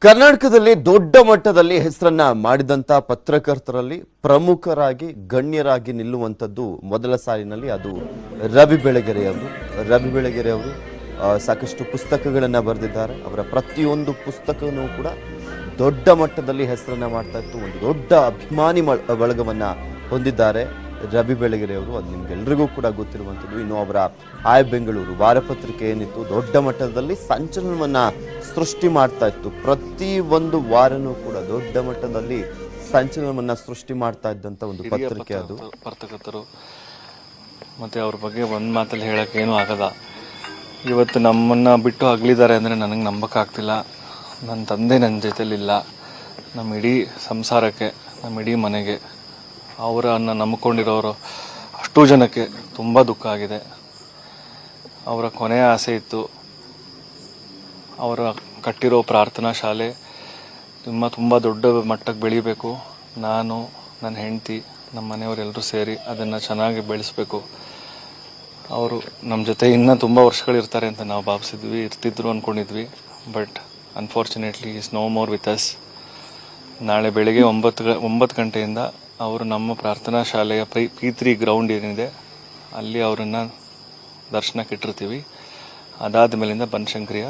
ಕರ್ನಾಟಕದಲ್ಲಿ ದೊಡ್ಡ ಮಟ್ಟದಲ್ಲಿ ಹೆಸರನ್ನ ಮಾಡಿದಂತ ಪತ್ರಕರ್ತರಲ್ಲಿ ಪ್ರಮುಖರಾಗಿ ಗಣ್ಯರಾಗಿ ನಿಲ್ಲುವಂಥದ್ದು ಮೊದಲ ಸಾಲಿನಲ್ಲಿ ಅದು ರವಿ ಬೆಳಗೆರೆ ಅವರು. ರವಿ ಬೆಳಗೆರೆ ಅವರು ಸಾಕಷ್ಟು ಪುಸ್ತಕಗಳನ್ನು ಬರೆದಿದ್ದಾರೆ. ಅವರ ಪ್ರತಿಯೊಂದು ಪುಸ್ತಕನೂ ಕೂಡ ದೊಡ್ಡ ಮಟ್ಟದಲ್ಲಿ ಹೆಸರನ್ನ ಮಾಡ್ತಾ ಇತ್ತು. ಒಂದು ದೊಡ್ಡ ಅಭಿಮಾನಿ ಬಳಗವನ್ನ ಹೊಂದಿದ್ದಾರೆ ರವಿ ಬೆಳಗೆರೆ ಅವರು. ಅದು ನಿಮ್ಗೆಲ್ರಿಗೂ ಕೂಡ ಗೊತ್ತಿರುವಂಥದ್ದು. ಇನ್ನು ಅವರ ಆಯ್ ಬೆಂಗಳೂರು ವಾರಪತ್ರಿಕೆ ಏನಿತ್ತು ದೊಡ್ಡ ಮಟ್ಟದಲ್ಲಿ ಸಂಚಲನವನ್ನ ಸೃಷ್ಟಿ ಮಾಡ್ತಾ ಇತ್ತು. ಪ್ರತಿ ಒಂದು ವಾರನೂ ಕೂಡ ದೊಡ್ಡ ಮಟ್ಟದಲ್ಲಿ ಸಂಚಲನವನ್ನ ಸೃಷ್ಟಿ ಮಾಡ್ತಾ ಇದ್ದಂತ ಒಂದು ಪತ್ರಿಕೆ ಅದು. ಪತ್ರಕರ್ತರು ಮತ್ತೆ ಅವ್ರ ಬಗ್ಗೆ ಒಂದ್ ಮಾತಲ್ಲಿ ಹೇಳಕ್ ಏನೂ ಆಗಲ್ಲ. ಇವತ್ತು ನಮ್ಮನ್ನ ಬಿಟ್ಟು ಅಗಲಿದ್ದಾರೆ ಅಂದ್ರೆ ನನಗೆ ನಂಬಕ್ಕಾಗ್ತಿಲ್ಲ. ನನ್ನ ತಂದೆ ನನ್ನ ಜೊತೆಲಿಲ್ಲ. ನಮ್ಮ ಇಡೀ ಸಂಸಾರಕ್ಕೆ, ನಮ್ಮ ಇಡೀ ಮನೆಗೆ, ಅವರನ್ನು ನಂಬಿಕೊಂಡಿರೋರು ಅಷ್ಟೂ ಜನಕ್ಕೆ ತುಂಬ ದುಃಖ ಆಗಿದೆ. ಅವರ ಕೊನೆಯ ಆಸೆ ಇತ್ತು, ಅವರ ಕಟ್ಟಿರೋ ಪ್ರಾರ್ಥನಾ ಶಾಲೆ ತುಂಬ ದೊಡ್ಡ ಮಟ್ಟಕ್ಕೆ ಬೆಳಿಬೇಕು. ನಾನು, ನನ್ನ ಹೆಂಡತಿ, ನಮ್ಮ ಮನೆಯವರೆಲ್ಲರೂ ಸೇರಿ ಅದನ್ನು ಚೆನ್ನಾಗಿ ಬೆಳೆಸಬೇಕು. ಅವರು ನಮ್ಮ ಜೊತೆ ಇನ್ನೂ ತುಂಬ ವರ್ಷಗಳಿರ್ತಾರೆ ಅಂತ ನಾವು ಭಾವಿಸಿದ್ವಿ, ಇರ್ತಿದ್ರು ಅಂದ್ಕೊಂಡಿದ್ವಿ. But unfortunately is no more with us. ನಾಳೆ ಬೆಳಗ್ಗೆ 9 ಗಂಟೆಯಿಂದ ಅವರು ನಮ್ಮ ಪ್ರಾರ್ಥನಾ ಶಾಲೆಯ P3 ಗ್ರೌಂಡ್ ಏನಿದೆ ಅಲ್ಲಿ ಅವರನ್ನು ದರ್ಶನಕ್ಕೆ ಇಟ್ಟಿರ್ತೀವಿ. ಅದಾದ ಮೇಲಿಂದ ಬನಶಂಕರಿಯ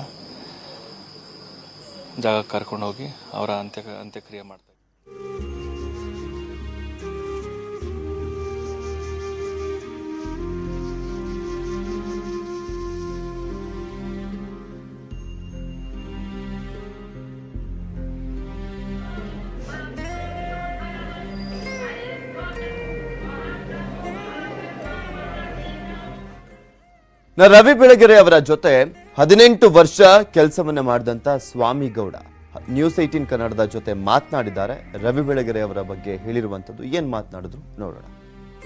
ಜಾಗಕ್ಕೆ ಕರ್ಕೊಂಡೋಗಿ ಅವರ ಅಂತ್ಯಕ್ರಿಯೆ ಮಾಡ್ತಾರೆ. ರವಿ ಬೆಳಗೆರೆ ಅವರ ಜೊತೆ 18 ವರ್ಷ ಕೆಲಸವನ್ನ ಮಾಡಿದಂತ ಸ್ವಾಮಿ ಗೌಡ ನ್ಯೂಸ್ 18 ಕನ್ನಡದ ಜೊತೆ ಮಾತನಾಡಿದ್ದಾರೆ. ರವಿ ಬೆಳಗೆರೆ ಅವರ ಬಗ್ಗೆ ಹೇಳಿರುವಂತದ್ದು ಏನ್ ಮಾತನಾಡಿದ್ರು ನೋಡೋಣ.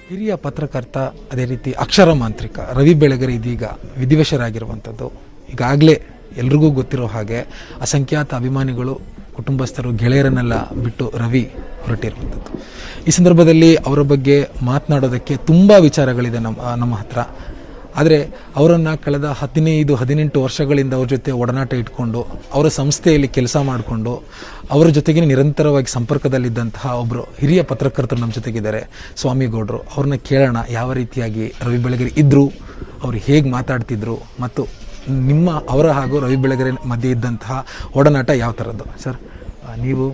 ಹಿರಿಯ ಪತ್ರಕರ್ತ, ಅದೇ ರೀತಿ ಅಕ್ಷರ ಮಾಂತ್ರಿಕ ರವಿ ಬೆಳಗೆರೆ ಇದೀಗ ವಿಧಿವಶರಾಗಿರುವಂಥದ್ದು. ಈಗಾಗಲೇ ಎಲ್ರಿಗೂ ಗೊತ್ತಿರೋ ಹಾಗೆ ಅಸಂಖ್ಯಾತ ಅಭಿಮಾನಿಗಳು, ಕುಟುಂಬಸ್ಥರು, ಗೆಳೆಯರನ್ನೆಲ್ಲ ಬಿಟ್ಟು ರವಿ ಹೊರಟಿರುವಂಥದ್ದು. ಈ ಸಂದರ್ಭದಲ್ಲಿ ಅವರ ಬಗ್ಗೆ ಮಾತನಾಡೋದಕ್ಕೆ ತುಂಬ ವಿಚಾರಗಳಿದೆ ನಮ್ಮ ಹತ್ರ. ಆದರೆ ಅವರನ್ನು ಕಳೆದ 15-18 ವರ್ಷಗಳಿಂದ ಅವ್ರ ಜೊತೆ ಒಡನಾಟ ಇಟ್ಕೊಂಡು, ಅವರ ಸಂಸ್ಥೆಯಲ್ಲಿ ಕೆಲಸ ಮಾಡಿಕೊಂಡು, ಅವರ ಜೊತೆಗೆ ನಿರಂತರವಾಗಿ ಸಂಪರ್ಕದಲ್ಲಿದ್ದಂತಹ ಒಬ್ಬರು ಹಿರಿಯ ಪತ್ರಕರ್ತರು ನಮ್ಮ ಜೊತೆಗಿದ್ದಾರೆ, ಸ್ವಾಮಿ ಗೌಡರು. ಅವ್ರನ್ನ ಕೇಳೋಣ ಯಾವ ರೀತಿಯಾಗಿ ರವಿ ಬೆಳಗೆರೆ ಇದ್ದರು, ಅವರು ಹೇಗೆ ಮಾತಾಡ್ತಿದ್ರು, ಮತ್ತು ಅವರ ಹಾಗೂ ರವಿ ಬೆಳಗೆರೆ ಮಧ್ಯೆ ಇದ್ದಂತಹ ಒಡನಾಟ ಯಾವ ಥರದ್ದು. ಸರ್, ನೀವು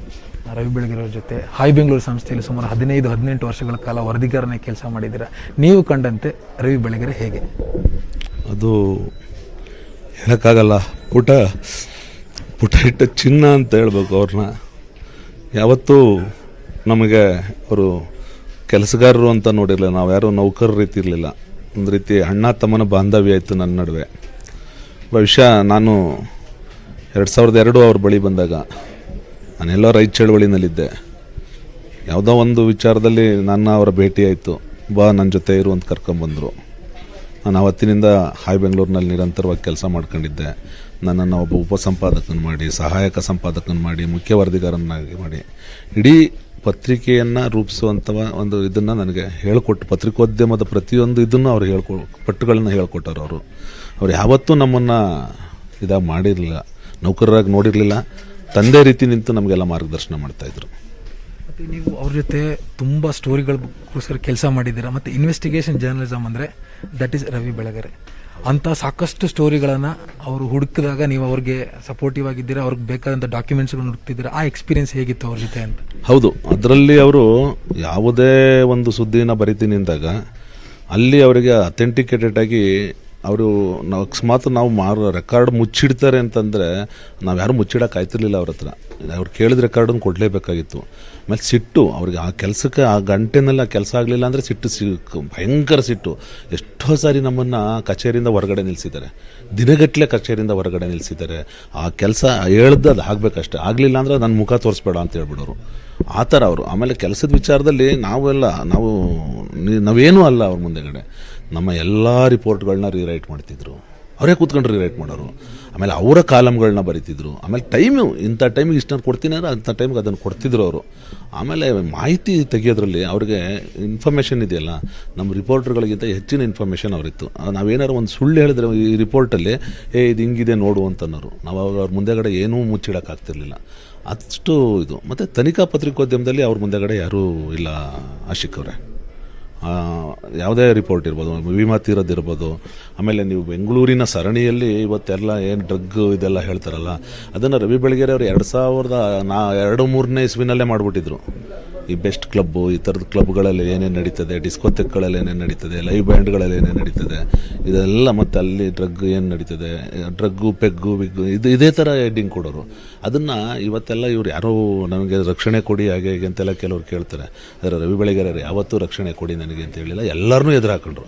ರವಿ ಬೆಳಗೆರೆ ಅವ್ರ ಜೊತೆ ಹಾಯ್ ಬೆಂಗಳೂರು ಸಂಸ್ಥೆಯಲ್ಲಿ ಸುಮಾರು 15-18 ವರ್ಷಗಳ ಕಾಲ ವರದಿಗಾರನೇ ಕೆಲಸ ಮಾಡಿದ್ದೀರಾ. ನೀವು ಕಂಡಂತೆ ರವಿ ಬೆಳಗೆರೆ ಹೇಗೆ? ಅದು ಹೇಳೋಕ್ಕಾಗಲ್ಲ. ಪುಟ ಇಟ್ಟ ಚಿನ್ನ ಅಂತ ಹೇಳ್ಬೇಕು. ಅವ್ರನ್ನ ಯಾವತ್ತೂ ನಮಗೆ ಅವರು ಕೆಲಸಗಾರರು ಅಂತ ನೋಡಿರಲಿಲ್ಲ. ನಾವು ಯಾರು ನೌಕರರ ರೀತಿ ಇರಲಿಲ್ಲ. ಒಂದು ರೀತಿ ಅಣ್ಣ ತಮ್ಮನ ಬಾಂಧವ್ಯ ಆಯಿತು ನನ್ನ ನಡುವೆ. ಬಹುಶಃ ನಾನು 2002 ಅವ್ರ ಬಳಿ ಬಂದಾಗ ನಾನೆಲ್ಲೋ ರೈತ ಚಳವಳಿನಲ್ಲಿದ್ದೆ. ಯಾವುದೋ ಒಂದು ವಿಚಾರದಲ್ಲಿ ಅವರ ಭೇಟಿ ಆಯಿತು. ನನ್ನ ಜೊತೆ ಇರು ಅಂತ ಕರ್ಕೊಂಬಂದರು. ನಾನು ಆವತ್ತಿನಿಂದ ಹಾಯ್ ಬೆಂಗಳೂರಿನಲ್ಲಿ ನಿರಂತರವಾಗಿ ಕೆಲಸ ಮಾಡ್ಕೊಂಡಿದ್ದೆ. ನನ್ನನ್ನು ಒಬ್ಬ ಉಪಸಂಪಾದಕನ ಮಾಡಿ, ಸಹಾಯಕ ಸಂಪಾದಕನ ಮಾಡಿ, ಮುಖ್ಯ ವರದಿಗಾರನಾಗಿ ಮಾಡಿ, ಇಡೀ ಪತ್ರಿಕೆಯನ್ನು ರೂಪಿಸುವಂಥ ಒಂದು ಇದನ್ನು ನನಗೆ ಹೇಳಿಕೊಟ್ಟು, ಪತ್ರಿಕೋದ್ಯಮದ ಪ್ರತಿಯೊಂದು ಇದನ್ನು ಅವ್ರು ಪಟ್ಟುಗಳನ್ನ ಹೇಳ್ಕೊಟ್ಟರು. ಅವ್ರು ಯಾವತ್ತೂ ನಮ್ಮನ್ನು ಇದಾಗಿ ಮಾಡಿರಲಿಲ್ಲ, ನೌಕರರಾಗಿ ನೋಡಿರಲಿಲ್ಲ. ತಂದೆ ರೀತಿ ನಿಂತು ನಮಗೆಲ್ಲ ಮಾರ್ಗದರ್ಶನ ಮಾಡ್ತಾಯಿದ್ರು. ಮತ್ತು ನೀವು ಅವ್ರ ಜೊತೆ ತುಂಬ ಸ್ಟೋರಿಗಳಿಗೋಸ್ಕರ ಕೆಲಸ ಮಾಡಿದ್ದೀರಾ. ಮತ್ತು ಇನ್ವೆಸ್ಟಿಗೇಷನ್ ಜರ್ನಲಿಸಮ್ ಅಂದರೆ ದಟ್ ಈಸ್ ರವಿ ಬೆಳಗೆರೆ. ಅಂಥ ಸಾಕಷ್ಟು ಸ್ಟೋರಿಗಳನ್ನು ಅವರು ಹುಡುಕಿದಾಗ ನೀವು ಅವ್ರಿಗೆ ಸಪೋರ್ಟಿವ್ ಆಗಿದ್ದೀರಾ, ಅವ್ರಿಗೆ ಬೇಕಾದಂಥ ಡಾಕ್ಯುಮೆಂಟ್ಸ್ಗಳನ್ನ ಹುಡುಕ್ತಿದ್ದೀರಾ. ಆ ಎಕ್ಸ್ಪೀರಿಯನ್ಸ್ ಹೇಗಿತ್ತು ಅವ್ರ ಜೊತೆ ಅಂತ? ಹೌದು, ಅದರಲ್ಲಿ ಅವರು ಯಾವುದೇ ಒಂದು ಸುದ್ದಿನ ಬರಿತೀನಿ ಅಂದಾಗ ಅಲ್ಲಿ ಅವರಿಗೆ ಅಥೆಂಟಿಕೇಟೆಡ್ ಆಗಿ ಅಕಸ್ಮಾತ್ ನಾವು ರೆಕಾರ್ಡ್ ಮುಚ್ಚಿಡ್ತಾರೆ ಅಂತಂದರೆ ನಾವು ಯಾರು ಮುಚ್ಚಿಡೋಕೆ ಆಯ್ತಿರ್ಲಿಲ್ಲ ಅವ್ರ ಹತ್ರ. ಅವ್ರು ಕೇಳಿದ ರೆಕಾರ್ಡನ್ನು ಕೊಡಲೇಬೇಕಾಗಿತ್ತು. ಆಮೇಲೆ ಸಿಟ್ಟು ಅವ್ರಿಗೆ, ಆ ಕೆಲಸಕ್ಕೆ ಆ ಗಂಟೆನಲ್ಲಿ ಆ ಕೆಲಸ ಆಗಲಿಲ್ಲ ಅಂದರೆ ಸಿಟ್ಟು, ಭಯಂಕರ ಸಿಟ್ಟು. ಎಷ್ಟೋ ಸಾರಿ ನಮ್ಮನ್ನು ಕಚೇರಿಯಿಂದ ಹೊರಗಡೆ ನಿಲ್ಲಿಸಿದ್ದಾರೆ, ದಿನಗಟ್ಟಲೆ ಕಚೇರಿಯಿಂದ ಹೊರಗಡೆ ನಿಲ್ಲಿಸಿದ್ದಾರೆ. ಆ ಕೆಲಸ ಹೇಳ್ದು ಅದು ಆಗಬೇಕಷ್ಟೆ, ಆಗಲಿಲ್ಲ ಅಂದರೆ ನನ್ನ ಮುಖ ತೋರಿಸ್ಬೇಡ ಅಂತ ಹೇಳ್ಬಿಡೋರು. ಆ ಥರ ಅವರು. ಆಮೇಲೆ ಕೆಲಸದ ವಿಚಾರದಲ್ಲಿ ನಾವೇನೂ ಅಲ್ಲ ಅವ್ರ ಮುಂದೆಗಡೆ. ನಮ್ಮ ಎಲ್ಲ ರಿಪೋರ್ಟ್ಗಳನ್ನ ರೀರೈಟ್ ಮಾಡ್ತಿದ್ರು. ಅವರೇ ಕೂತ್ಕೊಂಡು ರಿರೈಟ್ ಮಾಡೋರು. ಆಮೇಲೆ ಅವರ ಕಾಲಮ್ಗಳನ್ನ ಬರೀತಿದ್ರು. ಆಮೇಲೆ ಟೈಮು ಇಂಥ ಟೈಮಿಗೆ ಇಷ್ಟನ್ನು ಕೊಡ್ತೀನಿ ಅಂದರೆ ಅಂಥ ಟೈಮ್ಗೆ ಅದನ್ನು ಕೊಡ್ತಿದ್ರು ಅವರು. ಆಮೇಲೆ ಮಾಹಿತಿ ತೆಗಿಯೋದ್ರಲ್ಲಿ ಅವ್ರಿಗೆ ಇನ್ಫಾರ್ಮೇಷನ್ ಇದೆಯಲ್ಲ, ನಮ್ಮ ರಿಪೋರ್ಟರ್ಗಳಿಗಿಂತ ಹೆಚ್ಚಿನ ಇನ್ಫಾರ್ಮೇಷನ್ ಅವರಿತ್ತು. ನಾವೇನಾರು ಒಂದು ಸುಳ್ಳು ಹೇಳಿದ್ರೆ ಈ ರಿಪೋರ್ಟಲ್ಲಿ ಇದು ಹಿಂಗಿದೆ ನೋಡು ಅಂತನ್ನೋರು. ನಾವು ಅವ್ರ ಮುಂದೆಗಡೆ ಏನೂ ಮುಚ್ಚಿಡೋಕ್ಕಾಗ್ತಿರ್ಲಿಲ್ಲ, ಅಷ್ಟು ಇದು. ಮತ್ತು ತನಿಖಾ ಪತ್ರಿಕೋದ್ಯಮದಲ್ಲಿ ಅವ್ರ ಮುಂದೆಗಡೆ ಯಾರೂ ಇಲ್ಲ ಆಶಿಕ್ ಅವರೇ. ಯಾವುದೇ ರಿಪೋರ್ಟ್ ಇರ್ಬೋದು, ವಿಮಾ ತೀರೋದಿರ್ಬೋದು, ಆಮೇಲೆ ನೀವು ಬೆಂಗಳೂರಿನ ಸರಣಿಯಲ್ಲಿ ಇವತ್ತೆಲ್ಲ ಏನು ಡ್ರಗ್ ಇದೆಲ್ಲ ಹೇಳ್ತಾರಲ್ಲ, ಅದನ್ನು ರವಿ ಬೆಳಗೆರೆ ಅವರು 2002-3ನೇ ಇಸ್ವಿನಲ್ಲೇ ಮಾಡಿಬಿಟ್ಟಿದ್ರು. ಈ ಬೆಸ್ಟ್ ಕ್ಲಬ್ಬು, ಈ ಥರದ ಕ್ಲಬ್ಗಳಲ್ಲಿ ಏನೇನು ನಡೀತದೆ, ಡಿಸ್ಕೋಥೆಕ್ಗಳಲ್ಲಿ ಏನೇನು ನಡೀತದೆ, ಲೈವ್ ಬ್ಯಾಂಡ್ಗಳಲ್ಲಿ ಏನೇನು ನಡೀತದೆ, ಇದೆಲ್ಲ ಮತ್ತು ಅಲ್ಲಿ ಡ್ರಗ್ ಏನು ನಡೀತದೆ, ಡ್ರಗ್ಗು ಪೆಗ್ಗು ವಿಗ್ಗು ಇದೇ ಥರ ಹೆಡ್ಡಿಂಗ್ ಕೊಡೋರು. ಅದನ್ನು ಇವತ್ತೆಲ್ಲ ಇವ್ರು ಯಾರೋ ನನಗೆ ರಕ್ಷಣೆ ಕೊಡಿ ಹಾಗೆ ಹೀಗೆ ಅಂತೆಲ್ಲ ಕೆಲವ್ರು ಕೇಳ್ತಾರೆ. ಆದರೆ ರವಿ ಬೆಳಗೆರೆ ಯಾವತ್ತೂ ರಕ್ಷಣೆ ಕೊಡಿ ನನಗೆ ಅಂತ ಹೇಳಿಲ್ಲ. ಎಲ್ಲರನ್ನೂ ಎದುರು ಹಾಕೊಂಡ್ರು.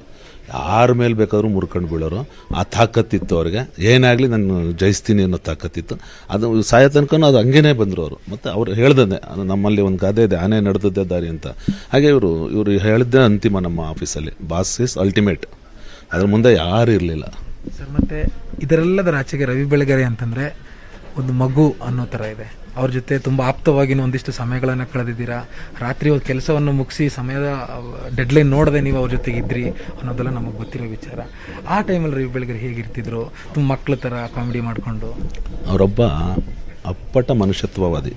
ಯಾರ ಮೇಲೆ ಬೇಕಾದ್ರೂ ಮುರ್ಕೊಂಡು ಬೀಳೋರು. ಆ ತಾಕತ್ತಿತ್ತು ಅವ್ರಿಗೆ. ಏನಾಗಲಿ ನಾನು ಜಯಿಸ್ತೀನಿ ಅನ್ನೋ ತಾಕತ್ತಿತ್ತು. ಅದು ಸಾಯ ತನಕ ಅದು ಹಂಗೇನೆ ಬಂದರು ಅವರು. ಮತ್ತು ಅವ್ರು ಹೇಳ್ದಂತೆ, ನಮ್ಮಲ್ಲಿ ಒಂದು ಗಾದೆ ಇದೆ, ಆನೆ ನಡೆದದ್ದೇ ದಾರಿ ಅಂತ. ಹಾಗೆ ಇವರು ಹೇಳಿದ್ದೇ ಅಂತಿಮ ನಮ್ಮ ಆಫೀಸಲ್ಲಿ, ಬಾಸ್ ಇಸ್ ಅಲ್ಟಿಮೇಟ್. ಅದ್ರ ಮುಂದೆ ಯಾರು ಇರಲಿಲ್ಲ ಸರ್. ಮತ್ತು ಇದರೆಲ್ಲದರ ಆಚೆಗೆ ರವಿ ಬೆಳಗೆರೆ ಅಂತಂದರೆ ಒಂದು ಮಗು ಅನ್ನೋ ಥರ ಇದೆ. ಅವ್ರ ಜೊತೆ ತುಂಬ ಆಪ್ತವಾಗಿನ ಒಂದಿಷ್ಟು ಸಮಯಗಳನ್ನು ಕಳೆದಿದ್ದೀರಾ. ರಾತ್ರಿ ಒಂದು ಕೆಲಸವನ್ನು ಮುಗಿಸಿ ಸಮಯದ ಡೆಡ್ಲೈನ್ ನೋಡದೆ ನೀವು ಅವ್ರ ಜೊತೆಗೆ ಇದ್ರಿ ಅನ್ನೋದೆಲ್ಲ ನಮಗೆ ಗೊತ್ತಿರೋ ವಿಚಾರ. ಆ ಟೈಮಲ್ಲಿ ರವಿ ಬೆಳಗೆರೆ ಹೇಗಿರ್ತಿದ್ರು? ತುಂಬ ಮಕ್ಕಳ ಥರ ಕಾಮಿಡಿ ಮಾಡಿಕೊಂಡು. ಅವರೊಬ್ಬ ಅಪ್ಪಟ ಮನುಷ್ಯತ್ವವಾದಿ.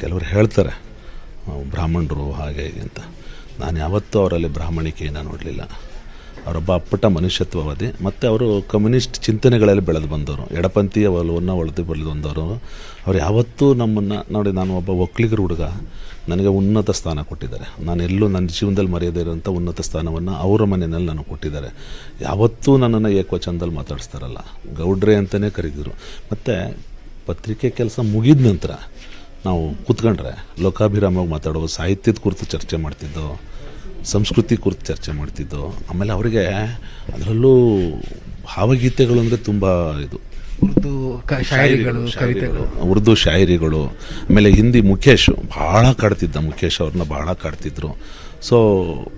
ಕೆಲವರು ಹೇಳ್ತಾರೆ ಬ್ರಾಹ್ಮಣರು ಹಾಗೆ ಹೀಗೆ ಅಂತ. ನಾನು ಯಾವತ್ತೂ ಅವರಲ್ಲಿ ಬ್ರಾಹ್ಮಣಿಕೆಯನ್ನು ನೋಡಲಿಲ್ಲ. ಅವರೊಬ್ಬ ಅಪ್ಪಟ ಮನುಷ್ಯತ್ವವಾದಿ. ಮತ್ತು ಅವರು ಕಮ್ಯುನಿಸ್ಟ್ ಚಿಂತನೆಗಳಲ್ಲಿ ಬೆಳೆದು ಬಂದವರು, ಎಡಪಂಥೀಯ ಒಲವನ್ನು ಬೆಳೆದು ಬಂದವರು. ಅವ್ರು ಯಾವತ್ತೂ ನಮ್ಮನ್ನು ನೋಡಿ, ನಾನು ಒಬ್ಬ ಒಕ್ಕಲಿಗರ ಹುಡುಗ, ನನಗೆ ಉನ್ನತ ಸ್ಥಾನ ಕೊಟ್ಟಿದ್ದಾರೆ. ನಾನೆಲ್ಲೂ ನನ್ನ ಜೀವನದಲ್ಲಿ ಮರೆಯದೇ ಇರೋಂಥ ಉನ್ನತ ಸ್ಥಾನವನ್ನು ಅವರ ಮನೆಯಲ್ಲಿ ನನಗೆ ಕೊಟ್ಟಿದ್ದಾರೆ. ಯಾವತ್ತೂ ನನ್ನನ್ನು ಏಕವಚನದಲ್ಲಿ ಮಾತಾಡಿಸ್ತಾರಲ್ಲ, ಗೌಡ್ರೆ ಅಂತಲೇ ಕರೀತಿದ್ರು. ಮತ್ತು ಪತ್ರಿಕೆ ಕೆಲಸ ಮುಗಿದ ನಂತರ ನಾವು ಕೂತ್ಕೊಂಡ್ರೆ ಲೋಕಾಭಿರಾಮವಾಗಿ ಮಾತಾಡೋ, ಸಾಹಿತ್ಯದ ಕುರಿತು ಚರ್ಚೆ ಮಾಡ್ತಿದ್ದೋ, ಸಂಸ್ಕೃತಿ ಕುರಿತು ಚರ್ಚೆ ಮಾಡ್ತಿದ್ದೋ. ಆಮೇಲೆ ಅವರಿಗೆ ಅದರಲ್ಲೂ ಭಾವಗೀತೆಗಳು ಅಂದರೆ ತುಂಬ ಇದು, ಉರ್ದು ಶಾಯರಿಗಳು. ಆಮೇಲೆ ಹಿಂದಿ ಮುಖೇಶ್ ಭಾಳ ಕಾಡ್ತಿದ್ದ, ಮುಖೇಶ್ ಅವ್ರನ್ನ ಭಾಳ ಕಾಡ್ತಿದ್ರು. ಸೊ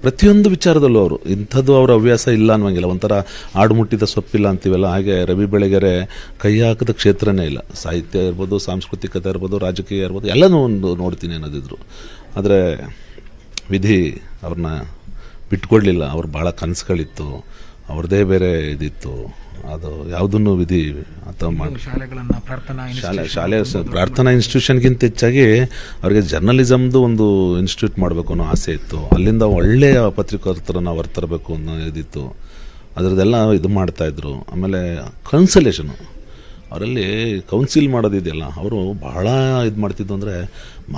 ಪ್ರತಿಯೊಂದು ವಿಚಾರದಲ್ಲೂ ಅವರು ಇಂಥದ್ದು ಅವರ ಹವ್ಯಾಸ ಇಲ್ಲ ಅನ್ನೋಂಗಿಲ್ಲ. ಒಂಥರ ಆಡು ಮುಟ್ಟಿದ ಸೊಪ್ಪಿಲ್ಲ ಅಂತೀವಲ್ಲ, ಹಾಗೆ ರವಿ ಬೆಳಗೆರೆ ಕೈ ಹಾಕಿದ ಕ್ಷೇತ್ರನೇ ಇಲ್ಲ. ಸಾಹಿತ್ಯ ಇರ್ಬೋದು, ಸಾಂಸ್ಕೃತಿಕತೆ ಇರ್ಬೋದು, ರಾಜಕೀಯ ಇರ್ಬೋದು, ಎಲ್ಲನೂ ಒಂದು ನೋಡ್ತೀನಿ ಅನ್ನೋದಿದ್ರು. ಆದರೆ ವಿಧಿ ಅವ್ರನ್ನ ಬಿಟ್ಕೊಡ್ಲಿಲ್ಲ. ಅವ್ರು ಭಾಳ ಕನಸುಗಳಿತ್ತು, ಅವ್ರದ್ದೇ ಬೇರೆ ಇದಿತ್ತು. ಅದು ಯಾವುದನ್ನು ವಿಧಿ ಅಥವಾ ಶಾಲೆ ಪ್ರಾರ್ಥನಾ ಇನ್ಸ್ಟಿಟ್ಯೂಷನ್ಗಿಂತ ಹೆಚ್ಚಾಗಿ ಅವ್ರಿಗೆ ಜರ್ನಲಿಸಮ್ದು ಒಂದು ಇನ್ಸ್ಟಿಟ್ಯೂಟ್ ಮಾಡಬೇಕು ಅನ್ನೋ ಆಸೆ ಇತ್ತು. ಅಲ್ಲಿಂದ ಒಳ್ಳೆಯ ಪತ್ರಿಕೋತ್ತರನ್ನು ಹೊರತರಬೇಕು ಅನ್ನೋ ಇದಿತ್ತು. ಅದರದ್ದೆಲ್ಲ ಇದು ಮಾಡ್ತಾಯಿದ್ರು. ಆಮೇಲೆ ಕನ್ಸಲೇಷನು, ಅವರಲ್ಲಿ ಕೌನ್ಸಿಲ್ ಮಾಡೋದಿದೆಯಲ್ಲ, ಅವರು ಭಾಳ ಇದು ಮಾಡ್ತಿದ್ದು ಅಂದರೆ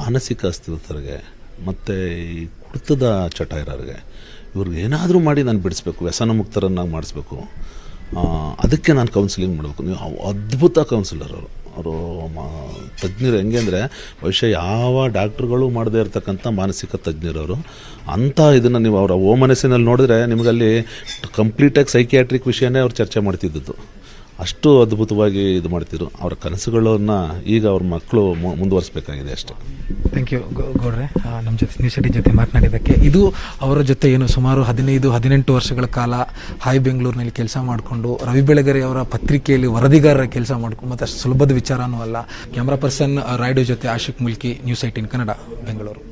ಮಾನಸಿಕ ಅಸ್ಥಿರರಿಗೆ ಮತ್ತು ಈ ಕುಡಿತದ ಚಟ ಇರೋರಿಗೆ, ಇವ್ರಿಗೆ ಏನಾದರೂ ಮಾಡಿ ನಾನು ಬಿಡಿಸ್ಬೇಕು, ವ್ಯಸನ ಮುಕ್ತರನ್ನಾಗಿ ಮಾಡಿಸ್ಬೇಕು, ಅದಕ್ಕೆ ನಾನು ಕೌನ್ಸಿಲಿಂಗ್ ಮಾಡಬೇಕು. ನೀವು ಅದ್ಭುತ ಕೌನ್ಸಿಲರ್ ಅವರು ತಜ್ಞರು. ಹೆಂಗೆ ಅಂದರೆ ಬಹುಶಃ ಯಾವ ಡಾಕ್ಟ್ರುಗಳು ಮಾಡದೇ ಇರತಕ್ಕಂಥ ಮಾನಸಿಕ ತಜ್ಞರವರು. ಅಂಥ ಇದನ್ನು ನೀವು ಅವರ ಓ ಮನಸ್ಸಿನಲ್ಲಿ ನೋಡಿದ್ರೆ ನಿಮಗಲ್ಲಿ ಕಂಪ್ಲೀಟಾಗಿ ಸೈಕಿಯಾಟ್ರಿಕ್ ವಿಷಯನೇ ಅವ್ರು ಚರ್ಚೆ ಮಾಡ್ತಿದ್ದದ್ದು. ಅಷ್ಟು ಅದ್ಭುತವಾಗಿ ಇದು ಮಾಡ್ತಿದ್ರು. ಅವರ ಕನಸುಗಳನ್ನು ಈಗ ಅವ್ರ ಮಕ್ಕಳು ಮುಂದುವರಿಸಬೇಕಾಗಿದೆ ಅಷ್ಟೇ. ಥ್ಯಾಂಕ್ ಯು ಗೌಡ್ರೆ, ನಮ್ಮ ಜೊತೆ ನ್ಯೂಸ್ ಸಿಟಿ ಜೊತೆ ಮಾತನಾಡಿದ್ದಕ್ಕೆ. ಇದು ಅವರ ಜೊತೆ ಏನು ಸುಮಾರು 15-18 ವರ್ಷಗಳ ಕಾಲ ಹಾಯ್ ಬೆಂಗಳೂರಿನಲ್ಲಿ ಕೆಲಸ ಮಾಡಿಕೊಂಡು ರವಿ ಬೆಳಗೆರೆ ಅವರ ಪತ್ರಿಕೆಯಲ್ಲಿ ವರದಿಗಾರರ ಕೆಲಸ ಮಾಡಿಕೊಂಡು, ಮತ್ತು ಅಷ್ಟು ಸುಲಭದ ವಿಚಾರನೂ ಅಲ್ಲ. ಕ್ಯಾಮ್ರಾ ಪರ್ಸನ್ ರಾಯ್ಡು ಜೊತೆ ಆಶಿಕ್ ಮುಲ್ಕಿ, ನ್ಯೂಸ್ 18 ಕನ್ನಡ, ಬೆಂಗಳೂರು.